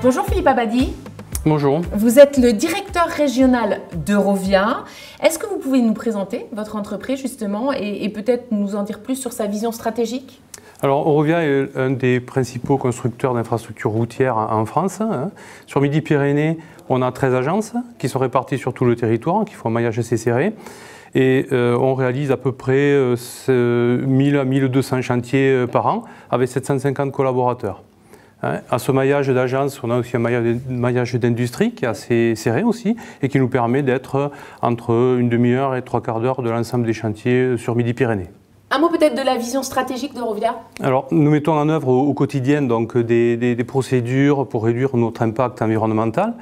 Bonjour Philippe Abadi. Bonjour. Vous êtes le directeur régional d'Eurovia. Est-ce que vous pouvez nous présenter votre entreprise justement et peut-être nous en dire plus sur sa vision stratégique? Alors Eurovia est un des principaux constructeurs d'infrastructures routières en France. Sur Midi-Pyrénées, on a 13 agences qui sont réparties sur tout le territoire, qui font un maillage assez serré. Et on réalise à peu près 1000 à 1200 chantiers par an avec 750 collaborateurs. À ce maillage d'agence, on a aussi un maillage d'industrie qui est assez serré aussi et qui nous permet d'être entre une demi-heure et 3/4 d'heure de l'ensemble des chantiers sur Midi-Pyrénées. Un mot peut-être de la vision stratégique d'Eurovia? Alors, nous mettons en œuvre au quotidien donc, des procédures pour réduire notre impact environnemental.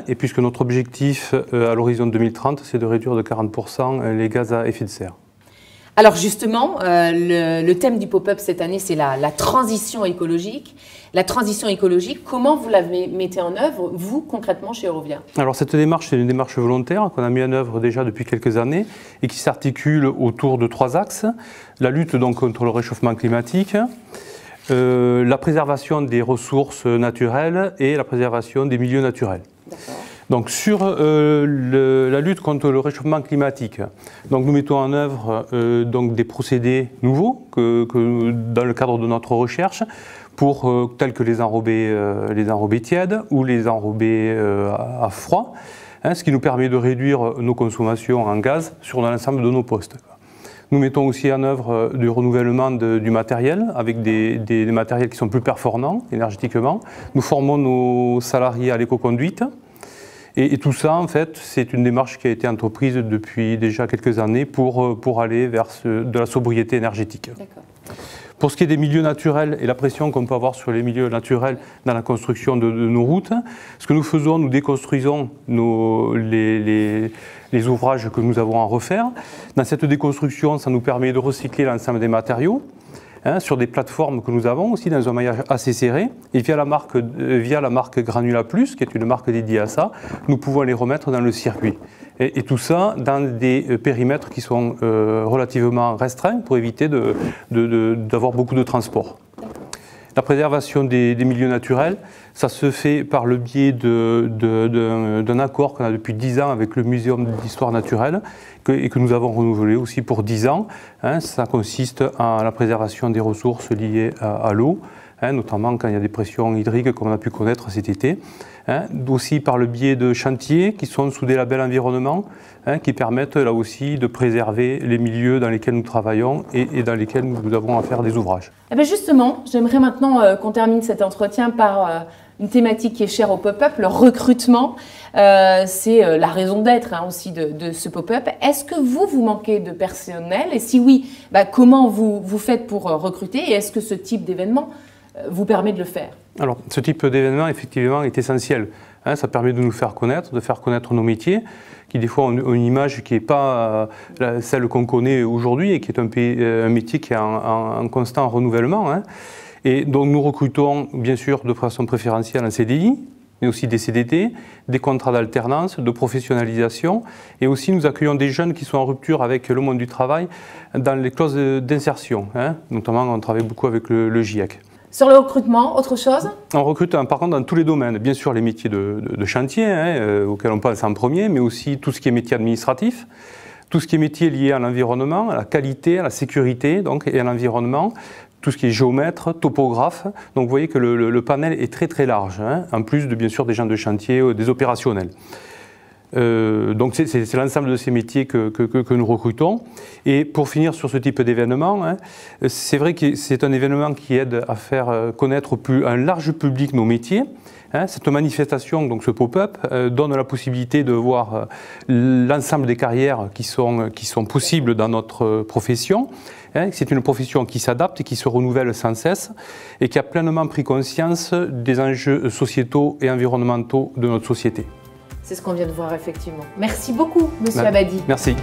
Et puisque notre objectif à l'horizon 2030, c'est de réduire de 40% les gaz à effet de serre. Alors justement, le thème du pop-up cette année, c'est la transition écologique. La transition écologique, comment vous la mettez en œuvre, vous, concrètement, chez Eurovia? Alors cette démarche, c'est une démarche volontaire qu'on a mis en œuvre déjà depuis quelques années et qui s'articule autour de 3 axes. La lutte donc, contre le réchauffement climatique, la préservation des ressources naturelles et la préservation des milieux naturels. Donc sur la lutte contre le réchauffement climatique, donc nous mettons en œuvre donc des procédés nouveaux dans le cadre de notre recherche, tels que les enrobés tièdes ou les enrobés à froid, ce qui nous permet de réduire nos consommations en gaz sur l'ensemble de nos postes. Nous mettons aussi en œuvre du renouvellement du matériel, avec des matériels qui sont plus performants énergétiquement. Nous formons nos salariés à l'éco-conduite. Et tout ça, en fait, c'est une démarche qui a été entreprise depuis déjà quelques années pour aller vers de la sobriété énergétique. Pour ce qui est des milieux naturels et la pression qu'on peut avoir sur les milieux naturels dans la construction de nos routes, ce que nous faisons, nous déconstruisons les ouvrages que nous avons à refaire. Dans cette déconstruction, ça nous permet de recycler l'ensemble des matériaux. Sur des plateformes que nous avons aussi dans un maillage assez serré, et via la marque Granula Plus, qui est une marque dédiée à ça, nous pouvons les remettre dans le circuit. Et tout ça dans des périmètres qui sont relativement restreints pour éviter d'avoir beaucoup de transport. La préservation des milieux naturels, ça se fait par le biais d'un accord qu'on a depuis 10 ans avec le Muséum d'histoire naturelle et que nous avons renouvelé aussi pour 10 ans. Ça consiste à la préservation des ressources liées à l'eau, notamment quand il y a des pressions hydriques comme on a pu connaître cet été. Aussi par le biais de chantiers qui sont sous des labels environnement, qui permettent là aussi de préserver les milieux dans lesquels nous travaillons et dans lesquels nous avons à faire des ouvrages. Eh bien justement, j'aimerais maintenant qu'on termine cet entretien par une thématique qui est chère au pop-up, le recrutement. C'est la raison d'être aussi de ce pop-up. Est-ce que vous manquez de personnel? Et si oui, comment vous faites pour recruter? Et est-ce que ce type d'événement vous permet de le faire? Alors, ce type d'événement, effectivement, est essentiel. Ça permet de nous faire connaître, de faire connaître nos métiers, qui des fois ont une image qui n'est pas celle qu'on connaît aujourd'hui et qui est un métier qui est en constant renouvellement. Et donc, nous recrutons, bien sûr, de façon préférentielle en CDI, mais aussi des CDD, des contrats d'alternance, de professionnalisation. Et aussi, nous accueillons des jeunes qui sont en rupture avec le monde du travail dans les clauses d'insertion. Notamment, on travaille beaucoup avec le GIEC. Sur le recrutement, autre chose? On recrute par contre dans tous les domaines. Bien sûr les métiers de chantier, auxquels on pense en premier, mais aussi tout ce qui est métier administratif, tout ce qui est métier lié à l'environnement, à la qualité, à la sécurité donc, et à l'environnement, tout ce qui est géomètre, topographe. Donc vous voyez que le panel est très très large, en plus de bien sûr des gens de chantier, des opérationnels. Donc c'est l'ensemble de ces métiers que nous recrutons. Et pour finir sur ce type d'événement, c'est vrai que c'est un événement qui aide à faire connaître un large public nos métiers. Cette manifestation, donc ce pop-up, donne la possibilité de voir l'ensemble des carrières qui sont possibles dans notre profession. C'est une profession qui s'adapte et qui se renouvelle sans cesse et qui a pleinement pris conscience des enjeux sociétaux et environnementaux de notre société. C'est ce qu'on vient de voir effectivement. Merci beaucoup, Monsieur Abadi. Merci.